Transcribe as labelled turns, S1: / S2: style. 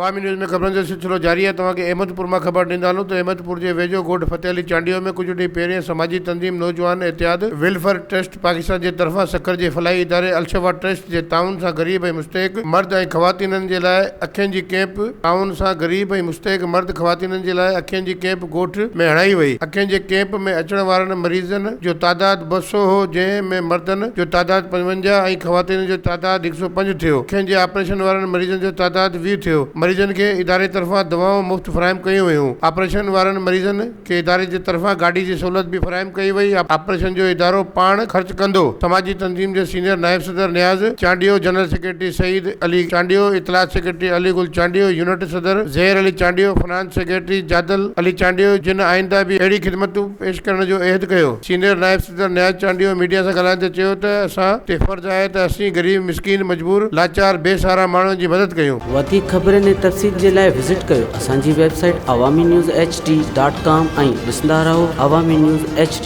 S1: अवामी न्यूज़ में ख़बरनि जो सिलसिलो जारी है। तव्हांखे अहमदपुर मां ख़बर ॾींदा हलूं त अहमदपुर जे वेझो ॻोठ फतेह अली चांडियो में कुझु ॾींहं पहिरियों समाजी तंज़ीम नौजवान एहतियात वेलफेयर ट्रस्ट पाकिस्तान जे तरफ़ां सखर जे फलाही इदारे अलशफा ट्रस्ट जे ताउन सां ग़रीब ऐं मुस्तहिक मर्द ऐं ख़वातीननि जे लाइ अखियुनि जी कैंप ताउन सां ग़रीब ऐं मुस्तहिक मर्द ख़वातीननि जे लाइ अखियुनि जी कैंप ॻोठ में हणाई वई। अखियुनि जे कैंप में अचण वारनि मरीज़नि जो तादाद 200 हो, जंहिं में मर्दनि जो तादाद 55 ऐं ख़वातीननि जो तादाद 105 थियो। अखियुनि जे ऑपरेशन वारनि मरीज़नि जो तादाद 20 थियो। मरीज़नि खे इदारे तरफ़ां दवाऊं मुफ़्त फ़राहम कयूं वयूं। ऑपरेशन वारनि मरीज़नि खे इदारे जे तरफ़ां गाॾी जी सहूलियत बि फ़राहम कई वई। ऑपरेशन जो इदारो पाण ख़र्च कंदो। समाजी तंज़ीम जे सीनियर नायब सदर नियाज़ चांडियो, जनरल सेक्रेटरी सईद अली चांडियो, इतलात सेक्रेटरी अली गुल चांडियो, यूनिट सदर ज़हर अली चांडियो, फाइनेंस सेक्रेटरी जादल अली चांडियो, जिन आइंदा बि अहिड़ी ख़िदमतूं पेश करण जो अहद कयो। सीनियर नायब सदर नियाज़ चांडियो मीडिया सां ॻाल्हाईंदे चयो त असां ते फ़र्ज़ आहे त असीं ग़रीब, मिसकीन, मजबूर, लाचार, बेसहारा माण्हुनि जी मदद कयूं।
S2: वधीक ख़बरनि ऐं तफ़सील जे लाइ विज़िट कयो असांजी वेबसाइट awamiNewsHD.com ऐं ॾिसंदा रहो अवामी न्यूज़ HD।